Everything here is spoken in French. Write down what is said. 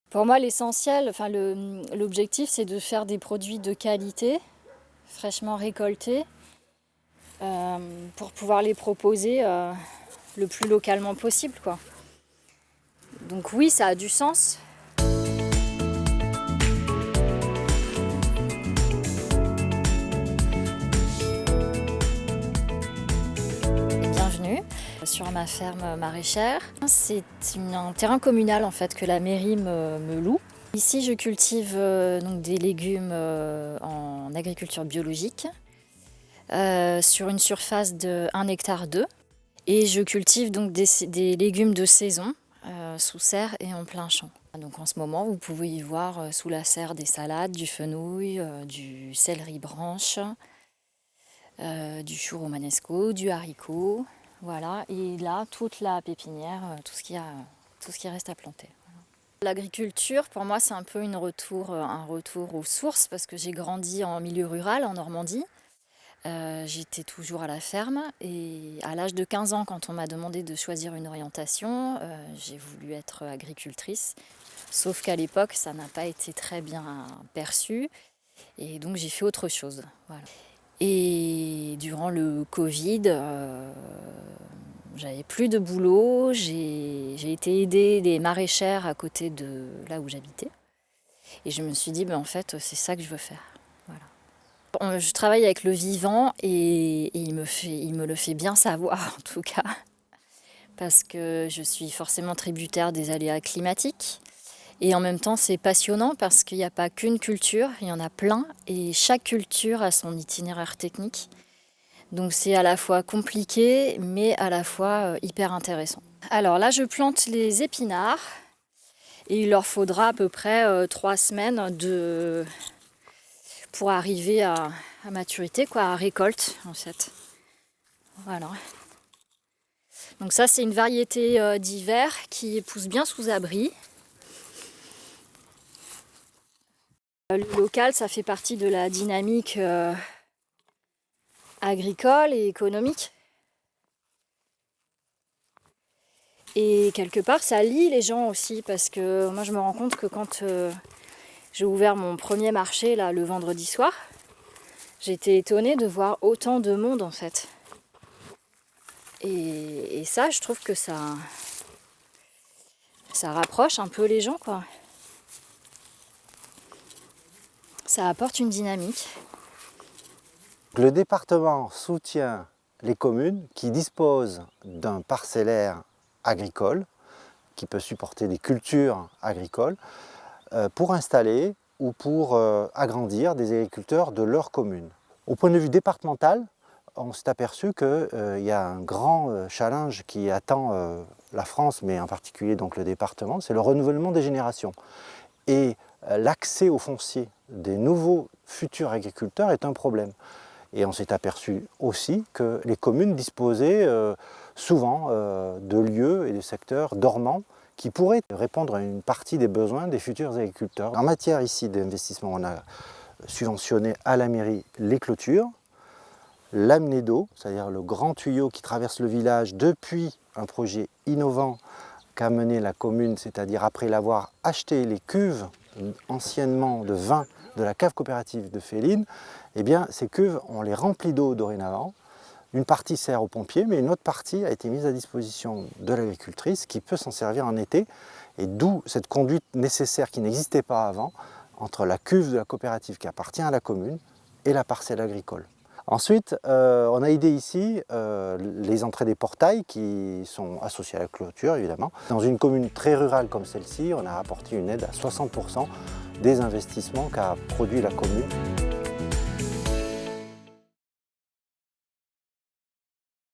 Pour moi, l'essentiel, l'objectif, c'est de faire des produits de qualité, fraîchement récoltés, pour pouvoir les proposer le plus localement possible, quoi. Donc oui, ça a du sens. Bienvenue sur ma ferme maraîchère. C'est un terrain communal en fait que la mairie me loue. Ici, je cultive donc des légumes en agriculture biologique sur une surface de 1 hectare 2. Et je cultive donc des légumes de saison sous serre et en plein champ. Donc en ce moment, vous pouvez y voir sous la serre des salades, du fenouil, du céleri branche, du chou romanesco, du haricot. Voilà, et là, toute la pépinière, tout ce qui reste à planter. L'agriculture, pour moi, c'est un peu un retour aux sources parce que j'ai grandi en milieu rural, en Normandie. J'étais toujours à la ferme et à l'âge de 15 ans, quand on m'a demandé de choisir une orientation, j'ai voulu être agricultrice. Sauf qu'à l'époque, ça n'a pas été très bien perçu et donc j'ai fait autre chose. Voilà. Et durant le Covid, j'avais plus de boulot, j'ai été aider des maraîchères à côté de là où j'habitais. Et je me suis dit, en fait, c'est ça que je veux faire. Voilà. Je travaille avec le vivant et il me le fait bien savoir, en tout cas, parce que je suis forcément tributaire des aléas climatiques. Et en même temps, c'est passionnant parce qu'il n'y a pas qu'une culture, il y en a plein, et chaque culture a son itinéraire technique. Donc c'est à la fois compliqué, mais à la fois hyper intéressant. Alors là, je plante les épinards, et il leur faudra à peu près 3 semaines pour arriver à maturité, à récolte en fait. Voilà. Donc ça, c'est une variété d'hiver qui pousse bien sous abri. Le local, ça fait partie de la dynamique agricole et économique. Et quelque part, ça lie les gens aussi, parce que moi, je me rends compte que quand j'ai ouvert mon premier marché là, le vendredi soir, j'étais étonnée de voir autant de monde en fait. Et ça, je trouve que ça rapproche un peu les gens, quoi. Ça apporte une dynamique. Le département soutient les communes qui disposent d'un parcellaire agricole qui peut supporter des cultures agricoles pour installer ou pour agrandir des agriculteurs de leur commune. Au point de vue départemental, on s'est aperçu qu'il y a un grand challenge qui attend la France, mais en particulier donc le département, c'est le renouvellement des générations. Et l'accès au foncier des nouveaux futurs agriculteurs est un problème. Et on s'est aperçu aussi que les communes disposaient souvent de lieux et de secteurs dormants qui pourraient répondre à une partie des besoins des futurs agriculteurs. En matière ici d'investissement, on a subventionné à la mairie les clôtures, l'amener d'eau, c'est-à-dire le grand tuyau qui traverse le village depuis un projet innovant qu'a mené la commune, c'est-à-dire après l'avoir acheté les cuves anciennement de vin de la cave coopérative de Féline, eh bien ces cuves, on les remplit d'eau dorénavant. Une partie sert aux pompiers, mais une autre partie a été mise à disposition de l'agricultrice qui peut s'en servir en été, et d'où cette conduite nécessaire qui n'existait pas avant entre la cuve de la coopérative qui appartient à la commune et la parcelle agricole. Ensuite, on a aidé ici les entrées des portails qui sont associées à la clôture, évidemment. Dans une commune très rurale comme celle-ci, on a apporté une aide à 60% des investissements qu'a produit la commune.